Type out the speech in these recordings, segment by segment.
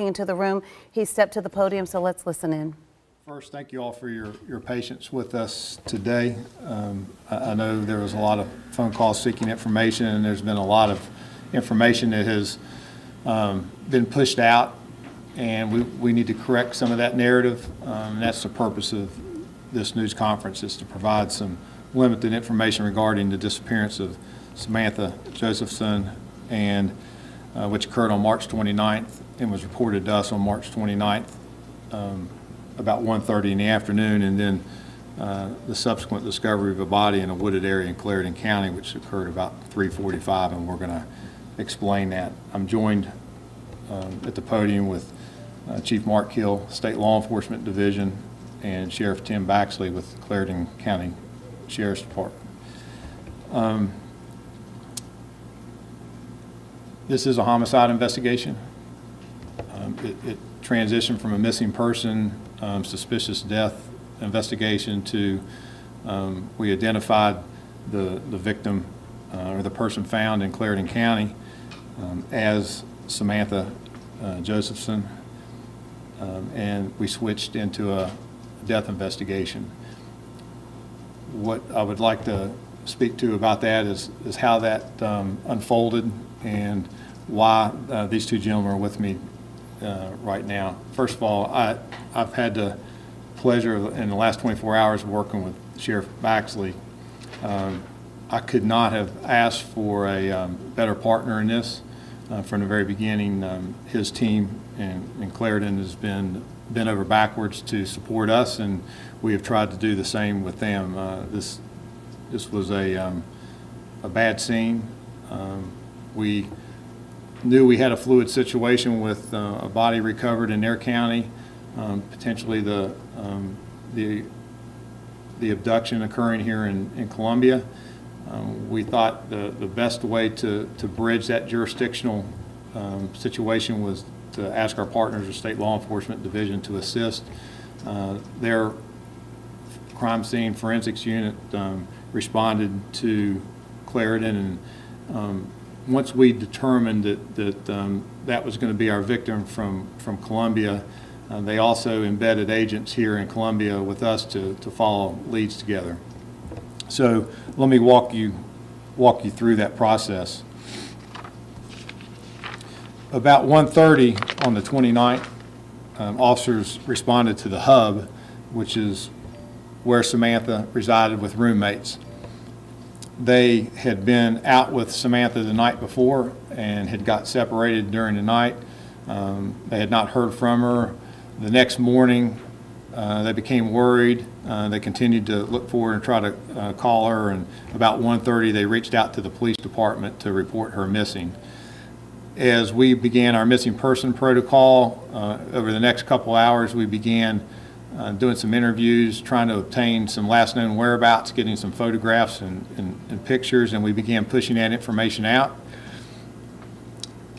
into the room. He stepped to the podium, so let's listen in. First, thank you all for your patience with us today. I know there was a lot of phone calls seeking information, and there's been a lot of information that has been pushed out, and we need to correct some of that narrative. And that's the purpose of this news conference, is to provide some limited information regarding the disappearance of Samantha Josephson, and which occurred on March 29th and was reported to us on March 29th. About 1:30 in the afternoon, and then the subsequent discovery of a body in a wooded area in Clarendon County, which occurred about 3:45, and we're going to explain that. I'm joined at the podium with Chief Mark Hill, State Law Enforcement Division, and Sheriff Tim Baxley with Clarendon County Sheriff's Department. This is a homicide investigation. It transitioned from a missing person, suspicious death investigation to we identified the victim or the person found in Clarendon County as Samantha Josephson, and we switched into a death investigation. What I would like to speak to about that is how that unfolded and why these two gentlemen are with me right now. First of all, I've had the pleasure in the last 24 hours of working with Sheriff Baxley. I could not have asked for a better partner in this. From the very beginning, his team in Clarendon has been bent over backwards to support us, and we have tried to do the same with them. This was a bad scene. We knew we had a fluid situation with a body recovered in their county, potentially the abduction occurring here in Columbia. We thought the best way to bridge that jurisdictional situation was to ask our partners, the State Law Enforcement Division, to assist. Their crime scene forensics unit responded to Clarendon, and once we determined that was going to be our victim from Columbia, they also embedded agents here in Columbia with us to follow leads together. So let me walk you through that process. About 1:30 on the 29th, officers responded to the hub, which is where Samantha resided with roommates. They had been out with Samantha the night before and had got separated during the night. They had not heard from her. The next morning, they became worried. They continued to look for her and try to call her, and about 1:30 they reached out to the police department to report her missing. As we began our missing person protocol, over the next couple hours we began doing some interviews, trying to obtain some last known whereabouts, getting some photographs and pictures, and we began pushing that information out.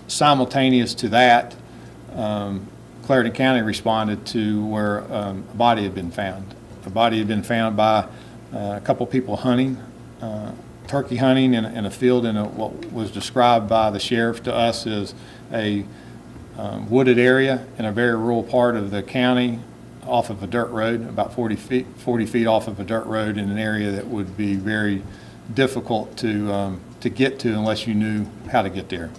Simultaneous to that, Clarendon County responded to where a body had been found. A body had been found by a couple people hunting, turkey hunting in a field in what was described by the sheriff to us as a wooded area in a very rural part of the county, off of a dirt road, about 40 feet off of a dirt road, in an area that would be very difficult to get to unless you knew how to get there.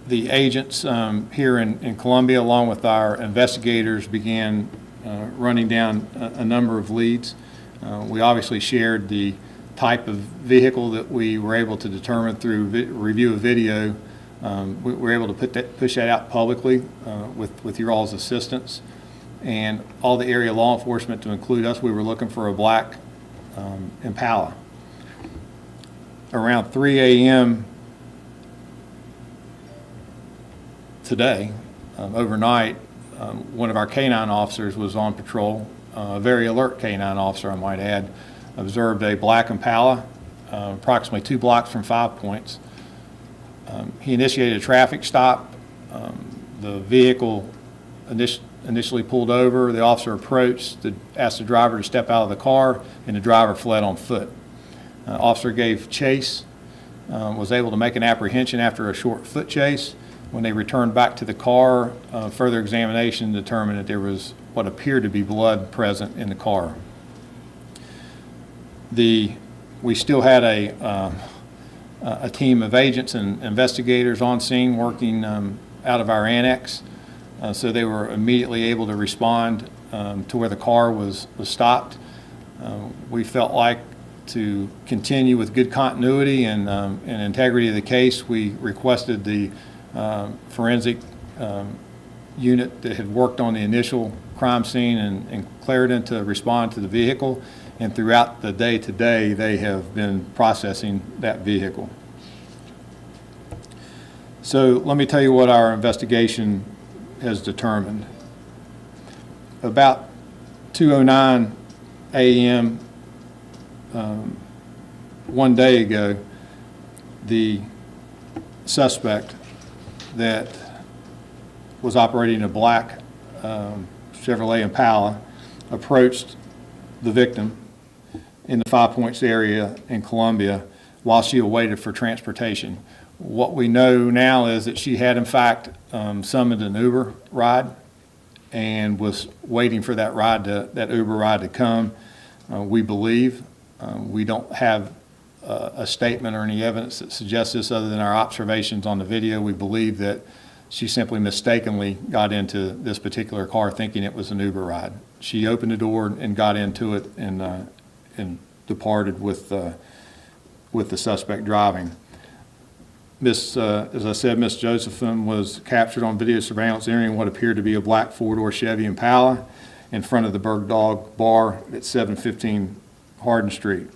The agents here in Columbia, along with our investigators, began running down a number of leads. We obviously shared the type of vehicle that we were able to determine through review of video. We were able to push that out publicly with your all's assistance, and all the area law enforcement, to include us. We were looking for a black Impala. Around 3 a.m. today, overnight, one of our canine officers was on patrol, a very alert canine officer, I might add, observed a black Impala approximately 2 blocks from 5 Points. He initiated a traffic stop. The vehicle initially pulled over. The officer approached, asked the driver to step out of the car, and the driver fled on foot. Officer gave chase was able to make an apprehension after a short foot chase. When they returned back to the car, further examination determined that there was what appeared to be blood present in the car. We still had a team of agents and investigators on scene working out of our annex, so they were immediately able to respond to where the car was stopped. We felt like to continue with good continuity and integrity of the case, we requested the forensic unit that had worked on the initial crime scene in Clarendon to respond to the vehicle, and throughout the day today they have been processing that vehicle. So let me tell you what our investigation has determined. About 2:09 a.m. One day ago, the suspect that was operating a black Chevrolet Impala approached the victim in the 5 Points area in Columbia while she awaited for transportation. What we know now is that she had in fact summoned an Uber ride and was waiting for that Uber ride to come. We believe, we don't have a statement or any evidence that suggests this other than our observations on the video. We believe that she simply mistakenly got into this particular car thinking it was an Uber ride. She opened the door and got into it and departed with the suspect driving. As I said, Miss Josephson was captured on video surveillance entering what appeared to be a black four-door Chevy Impala in front of the Bird Dog Bar at 715 Hardin Street.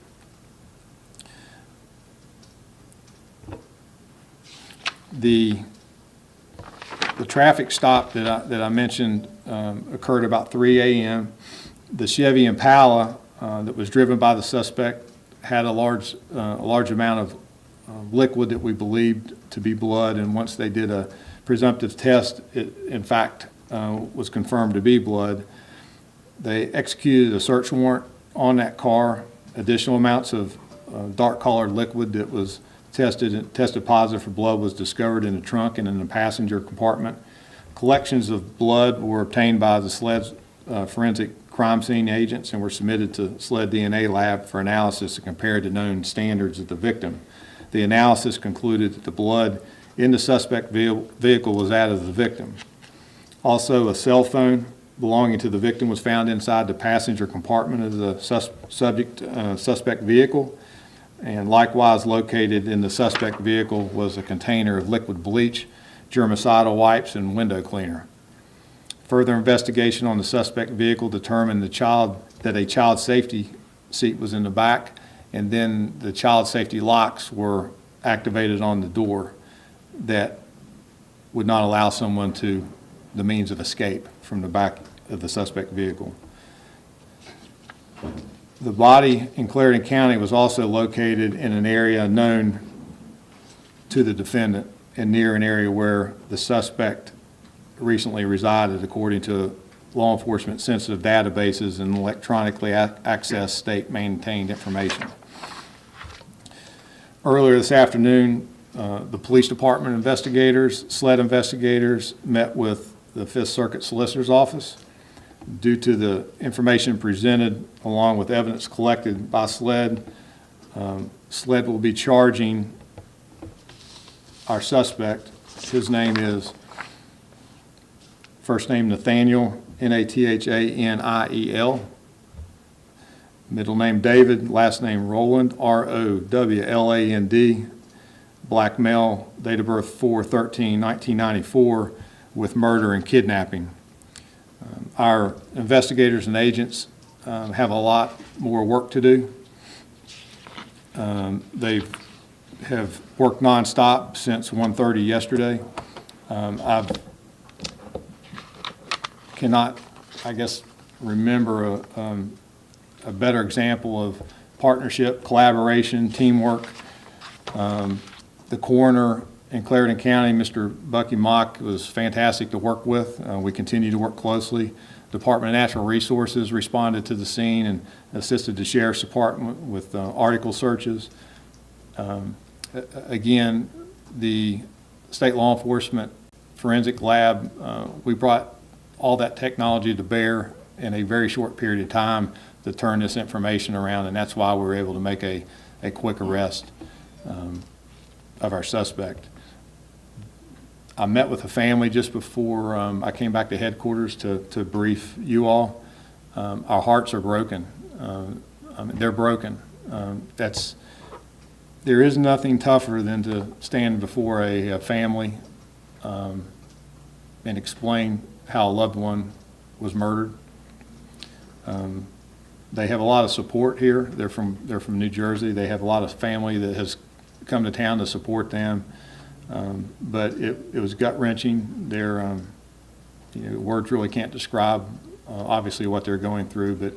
The traffic stop that I mentioned occurred about 3 a.m. The Chevy Impala that was driven by the suspect had a large amount of liquid that we believed to be blood, and once they did a presumptive test, it in fact was confirmed to be blood. They executed a search warrant on that car. Additional amounts of dark-colored liquid that was tested positive for blood was discovered in the trunk and in the passenger compartment. Collections of blood were obtained by the SLED's forensic crime scene agents and were submitted to SLED DNA lab for analysis to compare to known standards of the victim. The analysis concluded that the blood in the suspect vehicle was that of the victim. Also, a cell phone belonging to the victim was found inside the passenger compartment of the suspect vehicle, and likewise located in the suspect vehicle was a container of liquid bleach, germicidal wipes, and window cleaner. Further investigation on the suspect vehicle determined that a child safety seat was in the back, and then the child safety locks were activated on the door that would not allow someone the means of escape from the back of the suspect vehicle. The body in Clarendon County was also located in an area known to the defendant and near an area where the suspect recently resided, according to law enforcement sensitive databases and electronically accessed state maintained information. Earlier this afternoon, the police department investigators, SLED investigators, met with the Fifth Circuit Solicitor's Office. Due to the information presented along with evidence collected by SLED, SLED will be charging our suspect. His name is first name Nathaniel, Nathaniel, middle name David, last name Rowland, Rowland, black male, date of birth 4/13/1994, with murder and kidnapping. Our investigators and agents have a lot more work to do. They have worked nonstop since 1:30 yesterday. I cannot, I guess, remember a better example of partnership, collaboration, teamwork. The coroner in Clarendon County, Mr. Bucky Mock, was fantastic to work with. We continue to work closely. Department of Natural Resources responded to the scene and assisted the Sheriff's Department with article searches. Again, the state law enforcement forensic lab, we brought all that technology to bear in a very short period of time to turn this information around, and that's why we were able to make a quick arrest of our suspect. I met with the family just before I came back to headquarters to brief you all. Our hearts are broken. They're broken. There is nothing tougher than to stand before a family and explain how a loved one was murdered. They have a lot of support here. They're from New Jersey. They have a lot of family that has come to town to support them. But it was gut-wrenching. Words really can't describe obviously what they're going through. But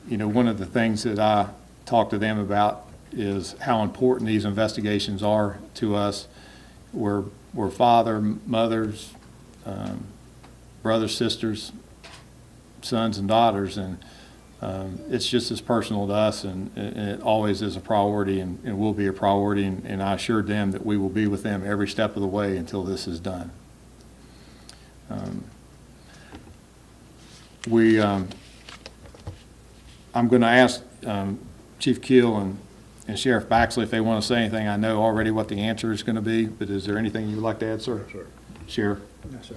one of the things that I talk to them about is how important these investigations are to us. We're father, mothers, brothers, sisters, sons, and daughters, and it's just as personal to us, and it always is a priority, and will be a priority, and I assured them that we will be with them every step of the way until this is done. I'm going to ask Chief Keel and Sheriff Baxley if they want to say anything. I know already what the answer is going to be, but is there anything you would like to add, sir? Sure. Sheriff? Yes, sir.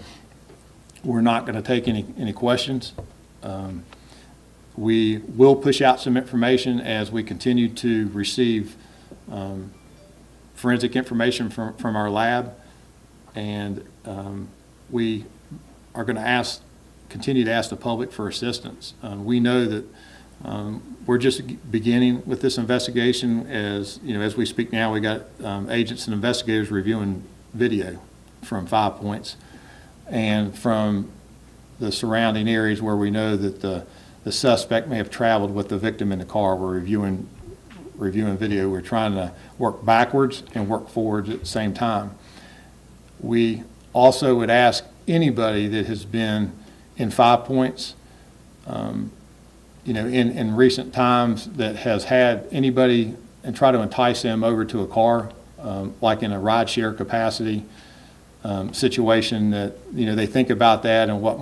We're not going to take any questions. We will push out some information as we continue to receive forensic information from our lab, and we are going to continue to ask the public for assistance. We know that we're just beginning with this investigation. As we speak now, we got agents and investigators reviewing video from 5 Points and from the surrounding areas where we know that the suspect may have traveled with the victim in the car. We're reviewing video. We're trying to work backwards and work forwards at the same time. We also would ask anybody that has been in 5 Points, in recent times, that has had anybody, and try to entice them over to a car, like in a rideshare capacity situation, that they think about that, and what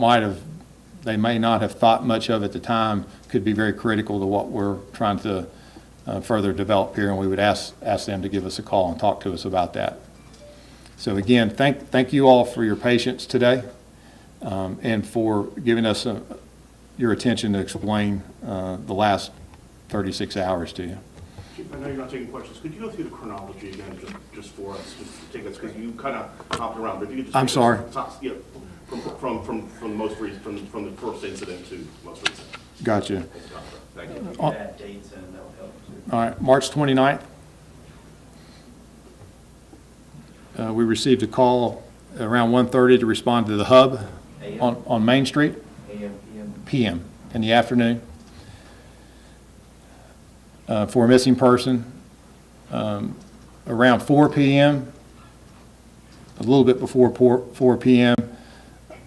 they may not have thought much of at the time could be very critical to what we're trying to further develop here, and we would ask them to give us a call and talk to us about that. So again, thank you all for your patience today, and for giving us your attention to explain the last 36 hours to you. Chief, I know you're not taking questions. Could you go through the chronology again, just for us? Just take us, because you kind of hopped around. But if you could just I'm sorry. Yeah, from the most recent, from the first incident to most recent. Gotcha. Thank you. Add dates and that will help too. All right, March 29th. We received a call around 1:30 to respond to the hub on Main Street. AM, PM. PM in the afternoon for a missing person. Around 4 p.m., a little bit before 4 p.m.,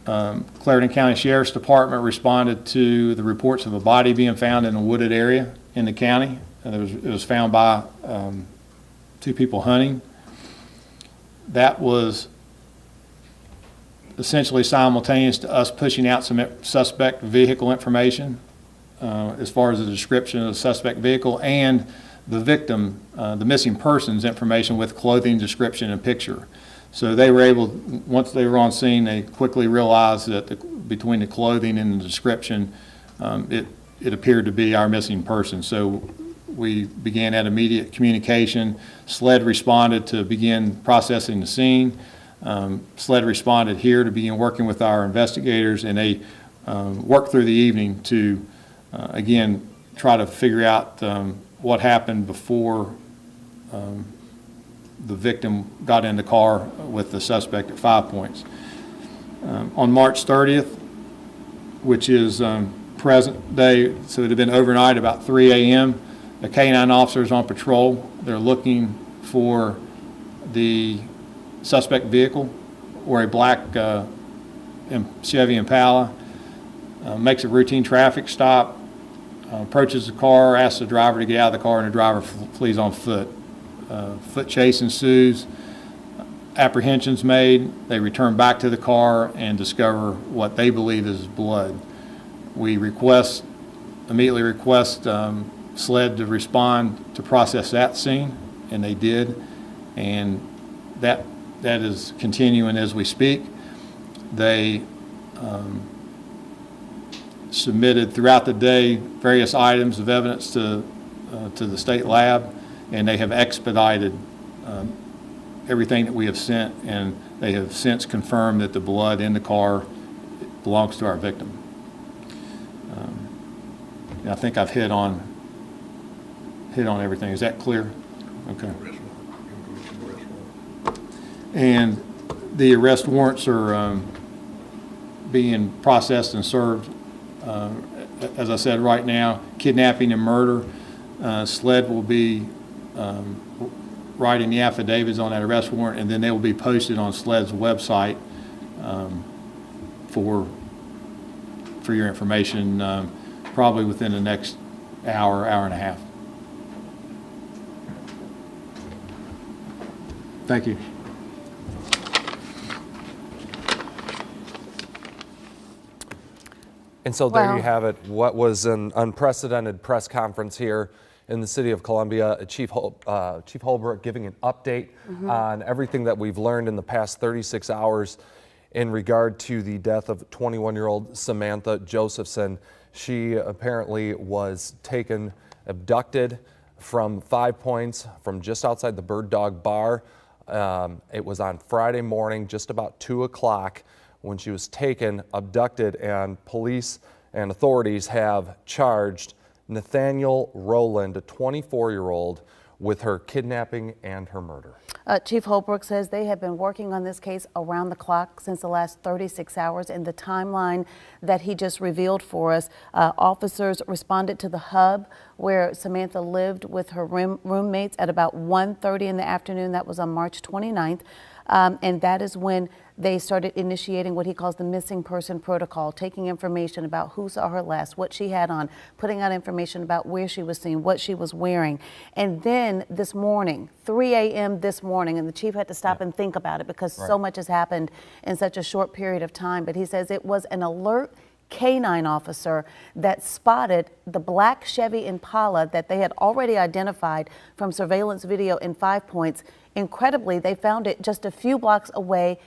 Clarendon County Sheriff's Department responded to the reports of a body being found in a wooded area in the county. It was found by 2 people hunting. That was essentially simultaneous to us pushing out some suspect vehicle information as far as the description of the suspect vehicle and the victim, the missing person's information with clothing description and picture. So they were able, once they were on scene, they quickly realized that between the clothing and the description, it appeared to be our missing person. So we began that immediate communication. SLED responded to begin processing the scene. SLED responded here to begin working with our investigators, and they worked through the evening to, again, try to figure out what happened before the victim got in the car with the suspect at 5 Points. On March 30th, which is present day, so it had been overnight about 3 a.m., the K-9 officers on patrol. They're looking for the suspect vehicle, or a black Chevy Impala. Makes a routine traffic stop, approaches the car, asks the driver to get out of the car, and the driver flees on foot. foot chase ensues, apprehensions made, they return back to the car and discover what they believe is blood. We immediately request SLED to respond to process that scene, and they did, and that is continuing as we speak. They submitted throughout the day various items of evidence to the state lab, and they have expedited everything that we have sent, and they have since confirmed that the blood in the car belongs to our victim. And I think I've hit on everything. Is that clear? Okay. And the arrest warrants are being processed and served. As I said, right now, kidnapping and murder. SLED will be writing the affidavits on that arrest warrant, and then they will be posted on SLED's website for your information, probably within the next hour and a half. Thank you. And so there Wow. you have it. What was an unprecedented press conference here in the city of Columbia. Chief Holbrook giving an update on everything that we've learned in the past 36 hours in regard to the death of 21-year-old Samantha Josephson. She apparently was taken, abducted from 5 Points, from just outside the Bird Dog Bar. It was on Friday morning, just about 2 o'clock, when she was taken, abducted, and police and authorities have charged Nathaniel Rowland, a 24-year-old, with her kidnapping and her murder. Chief Holbrook says they have been working on this case around the clock since the last 36 hours. In the timeline that he just revealed for us, officers responded to the hub where Samantha lived with her roommates at about 1:30 in the afternoon. That was on March 29th. And that is when they started initiating what he calls the missing person protocol, taking information about who saw her last, what she had on, putting out information about where she was seen, what she was wearing. And then this morning, 3 a.m. this morning, and the chief had to stop and think about it because so much has happened in such a short period of time, but he says it was an alert K-9 officer that spotted the black Chevy Impala that they had already identified from surveillance video in 5 Points. Incredibly, they found it just a few blocks away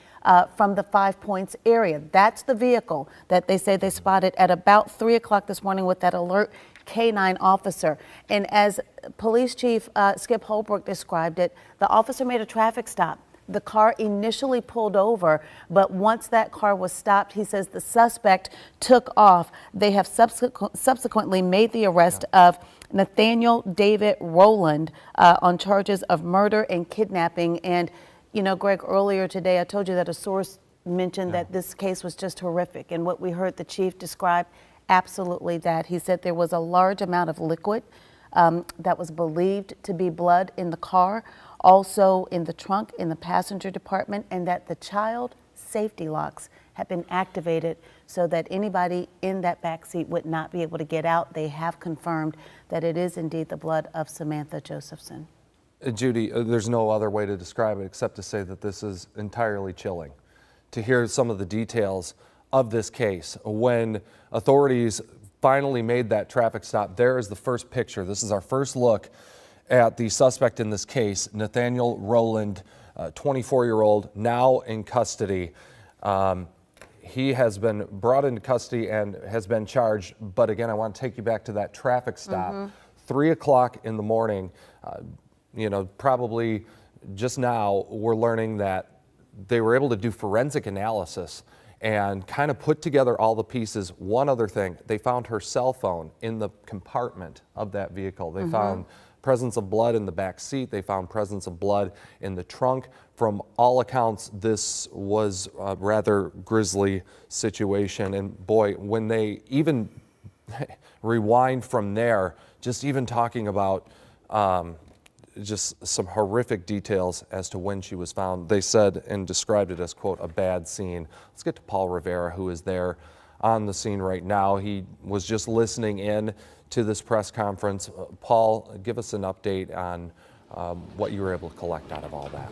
from the 5 Points area. That's the vehicle that they say they spotted at about 3 o'clock this morning with that alert K-9 officer. And as Police Chief Skip Holbrook described it, the officer made a traffic stop. The car initially pulled over, but once that car was stopped, he says the suspect took off. They have subsequently made the arrest of Nathaniel David Rowland on charges of murder and kidnapping. And, you know, Greg, earlier today, I told you that a source mentioned that this case was just horrific. And what we heard the chief describe, absolutely that. He said there was a large amount of liquid that was believed to be blood in the car, also in the trunk, in the passenger department, and that the child safety locks have been activated so that anybody in that back seat would not be able to get out. They have confirmed that it is indeed the blood of Samantha Josephson. Judy, there's no other way to describe it except to say that this is entirely chilling. To hear some of the details of this case, when authorities finally made that traffic stop, there is the first picture. This is our first look at the suspect in this case, Nathaniel Rowland, 24-year-old, now in custody. He has been brought into custody and has been charged, but again, I want to take you back to that traffic stop. 3 o'clock in the morning, you know, probably just now, we're learning that they were able to do forensic analysis and kind of put together all the pieces. One other thing, they found her cell phone in the compartment of that vehicle. They found presence of blood in the back seat. They found presence of blood in the trunk. From all accounts, this was a rather grisly situation. And boy, when they even rewind from there, just even talking about just some horrific details as to when she was found. They said and described it as, quote, a bad scene. Let's get to Paul Rivera, who is there on the scene right now. He was just listening in to this press conference. Paul, give us an update on what you were able to collect out of all that.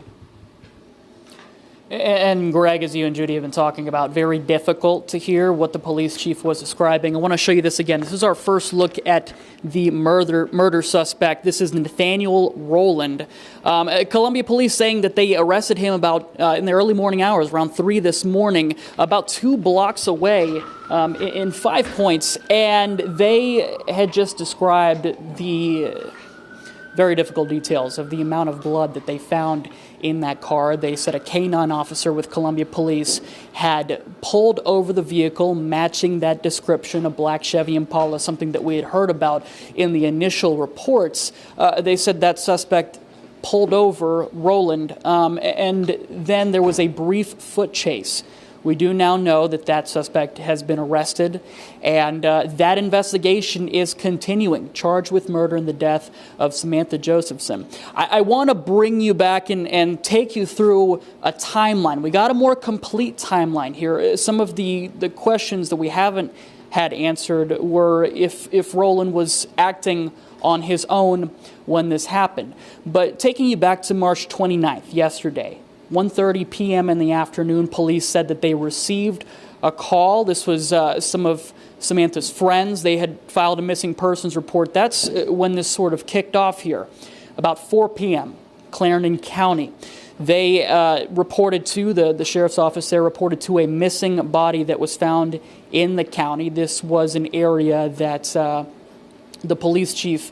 And Greg, as you and Judy have been talking about, very difficult to hear what the police chief was describing. I want to show you this again. This is our first look at the murder suspect. This is Nathaniel Rowland. Columbia police saying that they arrested him about in the early morning hours, around 3 this morning, about 2 blocks away in 5 Points. And they had just described the very difficult details of the amount of blood that they found in that car. They said a canine officer with Columbia Police had pulled over the vehicle, matching that description, a black Chevy Impala, something that we had heard about in the initial reports. They said that suspect pulled over Rowland, and then there was a brief foot chase. We do now know that that suspect has been arrested, and that investigation is continuing, charged with murder and the death of Samantha Josephson. I want to bring you back and take you through a timeline. We got a more complete timeline here. Some of the questions that we haven't had answered were if Rowland was acting on his own when this happened. But taking you back to March 29th, yesterday, 1:30 p.m. in the afternoon, police said that they received a call. This was some of Samantha's friends. They had filed a missing persons report. That's when this sort of kicked off here. About 4 p.m., Clarendon County. They reported to the sheriff's office there, reported to a missing body that was found in the county. This was an area that the police chief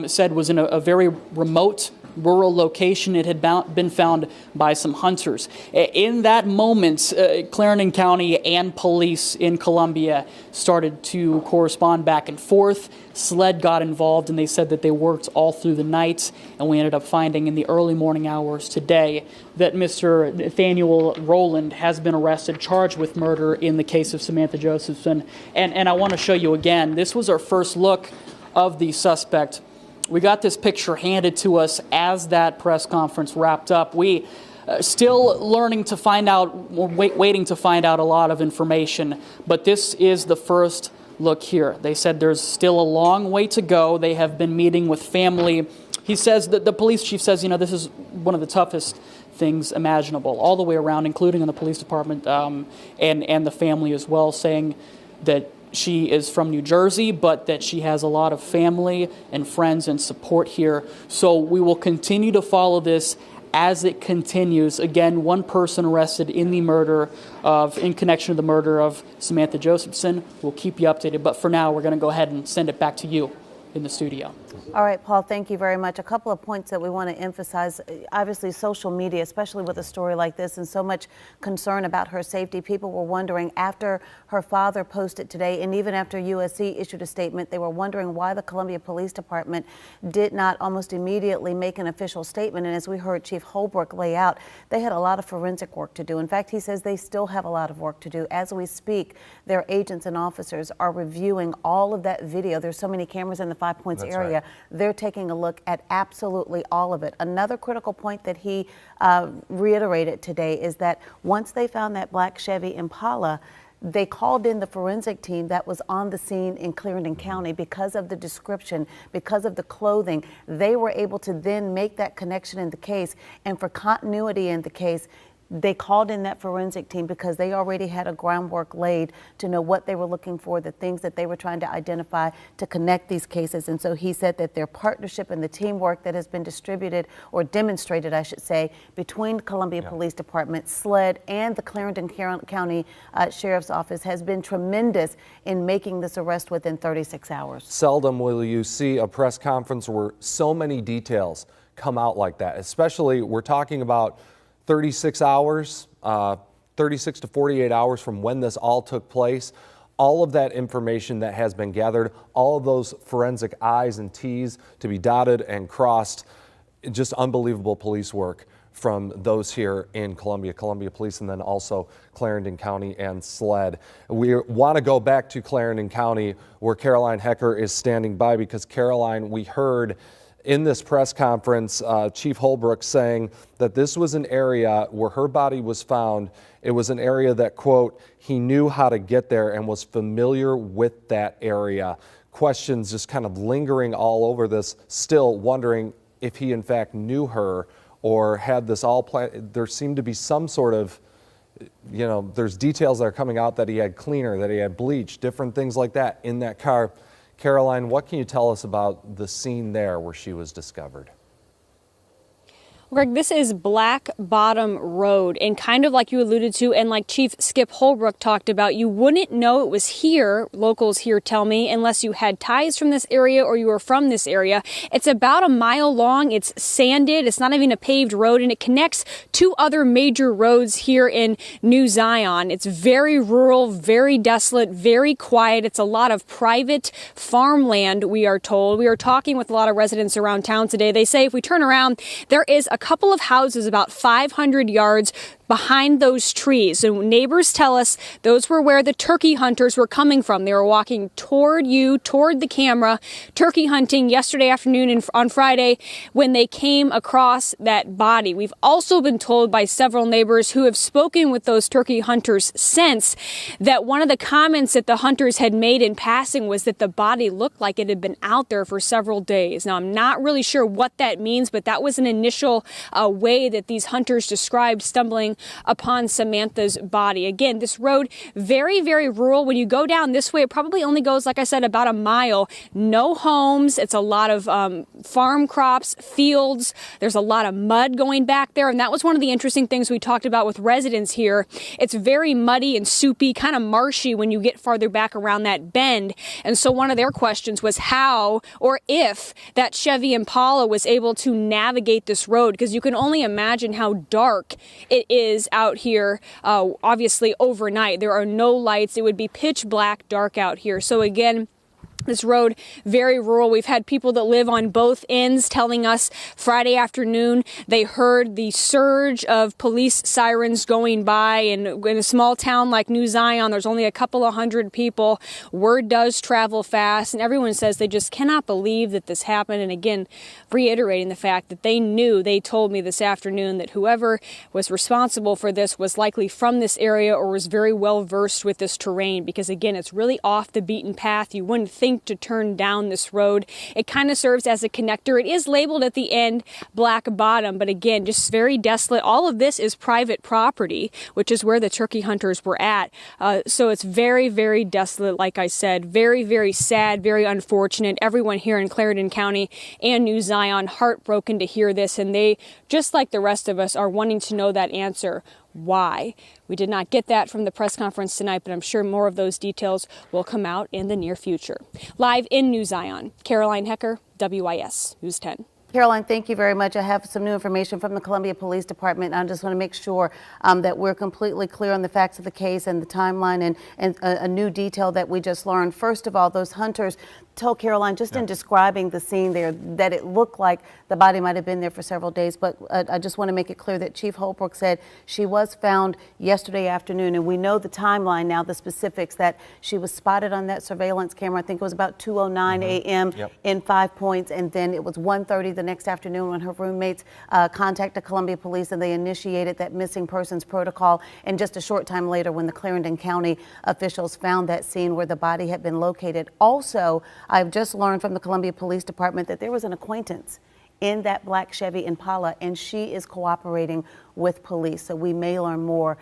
said was in a very remote rural location. It had been found by some hunters. In that moment, Clarendon County and police in Columbia started to correspond back and forth. SLED got involved, and they said that they worked all through the night, and we ended up finding in the early morning hours today that Mr. Nathaniel Rowland has been arrested, charged with murder in the case of Samantha Josephson. And I want to show you again, this was our first look of the suspect. We got this picture handed to us as that press conference wrapped up. We still learning to find out, waiting to find out a lot of information, but this is the first look here. They said there's still a long way to go. They have been meeting with family. He says that the police chief says, you know, this is one of the toughest things imaginable, all the way around, including in the police department and the family as well, saying that she is from New Jersey, but that she has a lot of family and friends and support here. So we will continue to follow this as it continues. Again, one person arrested in connection to the murder of Samantha Josephson. We'll keep you updated, but for now, we're going to go ahead and send it back to you in the studio. All right, Paul, thank you very much. A couple of points that we want to emphasize. Obviously, social media, especially with a story like this and so much concern about her safety, people were wondering after her father posted today, and even after UofSC issued a statement, they were wondering why the Columbia Police Department did not almost immediately make an official statement. And as we heard Chief Holbrook lay out, they had a lot of forensic work to do. In fact, he says they still have a lot of work to do. As we speak, their agents and officers are reviewing all of that video. There's so many cameras in the 5 Points area. Right. They're taking a look at absolutely all of it. Another critical point that he reiterated today is that once they found that black Chevy Impala, they called in the forensic team that was on the scene in Clarendon County because of the description, because of the clothing. They were able to then make that connection in the case, and for continuity in the case, they called in that forensic team because they already had a groundwork laid to know what they were looking for, the things that they were trying to identify to connect these cases. And so he said that their partnership and the teamwork that has been distributed or demonstrated, I should say, between Columbia Police Department, SLED, and the Clarendon County Sheriff's Office has been tremendous in making this arrest within 36 hours. Seldom will you see a press conference where so many details come out like that, especially we're talking about 36 hours, 36 to 48 hours from when this all took place. All of that information that has been gathered, all of those forensic I's and T's to be dotted and crossed, just unbelievable police work from those here in Columbia Police, and then also Clarendon County and SLED. We want to go back to Clarendon County where Caroline Hecker is standing by, because Caroline, we heard in this press conference, Chief Holbrook saying that this was an area where her body was found. It was an area that, quote, he knew how to get there and was familiar with that area. Questions just kind of lingering all over this, still wondering if he in fact knew her or had this all planned. There seemed to be some sort of, there's details that are coming out that he had cleaner, that he had bleach, different things like that in that car. Caroline, what can you tell us about the scene there where she was discovered? Greg, this is Black Bottom Road, and kind of like you alluded to, and like Chief Skip Holbrook talked about, you wouldn't know it was here, locals here tell me, unless you had ties from this area or you were from this area. It's about a mile long, it's sanded, it's not even a paved road, and it connects two other major roads here in New Zion. It's very rural, very desolate, very quiet. It's a lot of private farmland, we are told. We are talking with a lot of residents around town today. They say if we turn around, there is a couple of houses about 500 yards behind those trees. So neighbors tell us those were where the turkey hunters were coming from. They were walking toward you, toward the camera, turkey hunting yesterday afternoon and on Friday when they came across that body. We've also been told by several neighbors who have spoken with those turkey hunters since that one of the comments that the hunters had made in passing was that the body looked like it had been out there for several days. Now, I'm not really sure what that means, but that was an initial way that these hunters described stumbling upon Samantha's body. Again, this road, very, very rural. When you go down this way, it probably only goes, like I said, about a mile. No homes. It's a lot of farm crops, fields. There's a lot of mud going back there. And that was one of the interesting things we talked about with residents here. It's very muddy and soupy, kind of marshy when you get farther back around that bend. And so one of their questions was how or if that Chevy Impala was able to navigate this road, because you can only imagine how dark it is out here, obviously overnight. There are no lights. It would be pitch black dark out here. So again, this road, very rural. We've had people that live on both ends telling us Friday afternoon they heard the surge of police sirens going by. And in a small town like New Zion, there's only a couple of hundred people. Word does travel fast, and everyone says they just cannot believe that this happened. And again, reiterating the fact that they told me this afternoon that whoever was responsible for this was likely from this area or was very well versed with this terrain, because again, it's really off the beaten path. You wouldn't think to turn down this road. It kind of serves as a connector. It is labeled at the end Black Bottom, but again, just very desolate. All of this is private property, which is where the turkey hunters were at. So it's very, very desolate, like I said. Very, very sad, very unfortunate. Everyone here in Clarendon County and New Zion heartbroken to hear this, and they, just like the rest of us, are wanting to know that answer. Why? We did not get that from the press conference tonight, but I'm sure more of those details will come out in the near future. Live in New Zion, Caroline Hecker, WIS News 10. Caroline, thank you very much. I have some new information from the Columbia Police Department. I just want to make sure that we're completely clear on the facts of the case and the timeline and a new detail that we just learned. First of all, those hunters told Caroline, just in describing the scene there, that it looked like the body might have been there for several days. But I just want to make it clear that Chief Holbrook said she was found yesterday afternoon, and we know the timeline now, the specifics, that she was spotted on that surveillance camera. I think it was about 2:09 a.m. in 5 Points, and then it was 1:30 the next afternoon when her roommates contacted Columbia Police, and they initiated that missing persons protocol. And just a short time later, when the Clarendon County officials found that scene where the body had been located. Also, I've just learned from the Columbia Police Department that there was an acquaintance in that black Chevy Impala, and she is cooperating with police. So we may learn more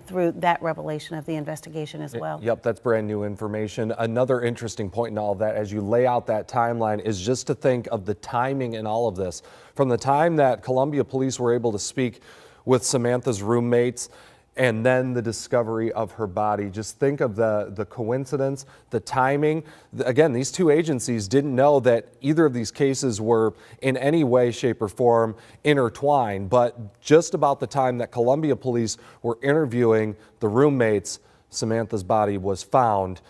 through that revelation of the investigation as well. Yep, that's brand new information. Another interesting point in all of that, as you lay out that timeline, is just to think of the timing in all of this. From the time that Columbia Police were able to speak with Samantha's roommates and then the discovery of her body. Just think of the coincidence, the timing. Again, these two agencies didn't know that either of these cases were in any way, shape, or form intertwined, but just about the time that Columbia Police were interviewing the roommates, Samantha's body was found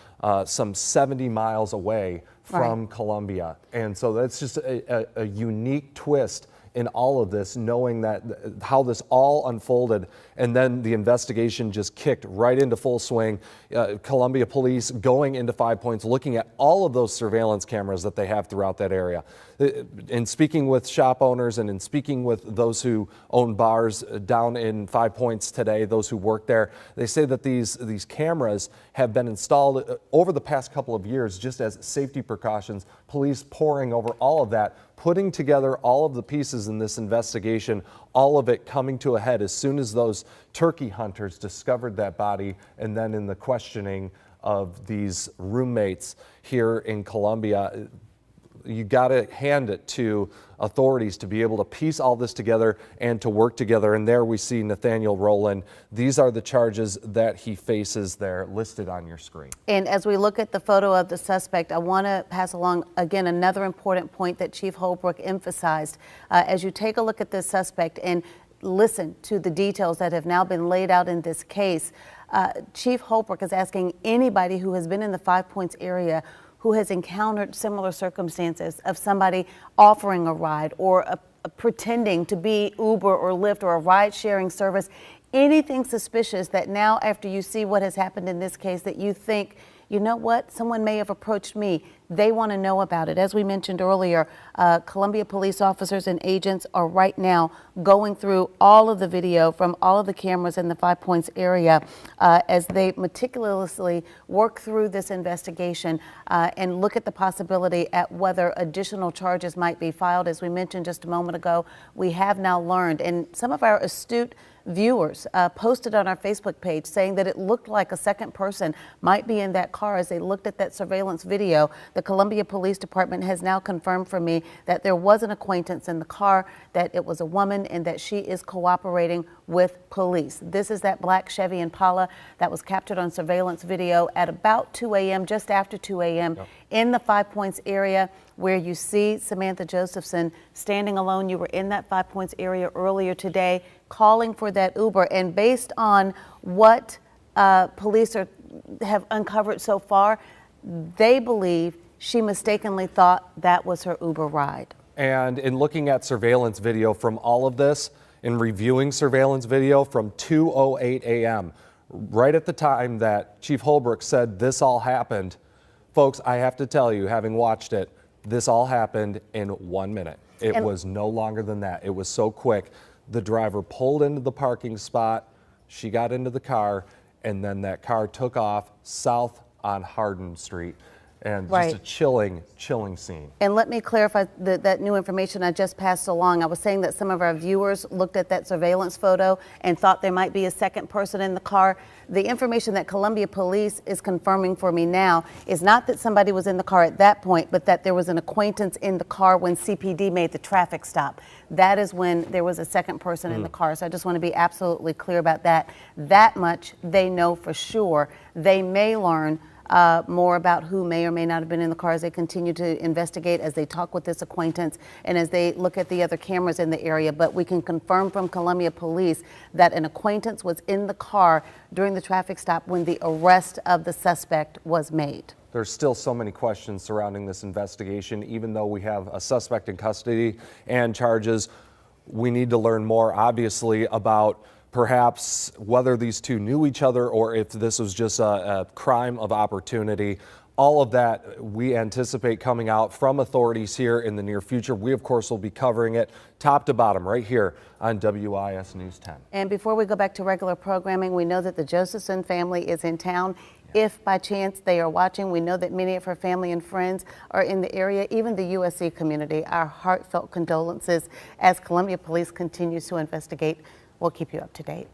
some 70 miles away from Columbia. And so that's just a unique twist in all of this, knowing that how this all unfolded, and then the investigation just kicked right into full swing. Columbia Police going into 5 Points, looking at all of those surveillance cameras that they have throughout that area. In speaking with shop owners and in speaking with those who own bars down in 5 Points today, those who work there, they say that these cameras have been installed over the past couple of years just as safety precautions. Police poring over all of that, putting together all of the pieces in this investigation, all of it coming to a head as soon as those turkey hunters discovered that body, and then in the questioning of these roommates here in Columbia. You got to hand it to authorities to be able to piece all this together and to work together. And there we see Nathaniel Rowland. These are the charges that he faces there listed on your screen. And as we look at the photo of the suspect, I want to pass along again another important point that Chief Holbrook emphasized. As you take a look at this suspect and listen to the details that have now been laid out in this case, Chief Holbrook is asking anybody who has been in the 5 Points area who has encountered similar circumstances of somebody offering a ride or pretending to be Uber or Lyft or a ride-sharing service, anything suspicious that now after you see what has happened in this case that you think, you know what, someone may have approached me. They want to know about it. As we mentioned earlier, Columbia police officers and agents are right now going through all of the video from all of the cameras in the 5 Points area as they meticulously work through this investigation and look at the possibility at whether additional charges might be filed. As we mentioned just a moment ago, we have now learned, and some of our astute viewers posted on our Facebook page saying that it looked like a second person might be in that car as they looked at that surveillance video. The Columbia Police Department has now confirmed for me that there was an acquaintance in the car, that it was a woman, and that she is cooperating with police. This is that black Chevy Impala that was captured on surveillance video at about 2 a.m., just after 2 a.m. in the 5 Points area, where you see Samantha Josephson standing alone. You were in that 5 Points area earlier today calling for that Uber, and based on what police have uncovered so far, they believe she mistakenly thought that was her Uber ride. And in looking at surveillance video from all of this, in reviewing surveillance video from 2:08 a.m., right at the time that Chief Holbrook said this all happened, folks, I have to tell you, having watched it, this all happened in 1 minute. It was no longer than that. It was so quick. The driver pulled into the parking spot, she got into the car, and then that car took off south on Hardin Street. And just a chilling scene. And let me clarify that new information I just passed along. I was saying that some of our viewers looked at that surveillance photo and thought there might be a second person in the car. The information that Columbia Police is confirming for me now is not that somebody was in the car at that point, but that there was an acquaintance in the car when CPD made the traffic stop. That is when there was a second person in the car. So I just want to be absolutely clear about that. That much they know for sure. They may learn more about who may or may not have been in the car as they continue to investigate, as they talk with this acquaintance, and as they look at the other cameras in the area. But we can confirm from Columbia Police that an acquaintance was in the car during the traffic stop when the arrest of the suspect was made. There's still so many questions surrounding this investigation. Even though we have a suspect in custody and charges, we need to learn more, obviously, about perhaps whether these two knew each other or if this was just a crime of opportunity. All of that we anticipate coming out from authorities here in the near future. We, of course, will be covering it top to bottom right here on WIS News 10. And before we go back to regular programming, we know that the Josephson family is in town. If by chance they are watching, we know that many of her family and friends are in the area, even the UofSC community. Our heartfelt condolences as Columbia Police continues to investigate. We'll keep you up to date.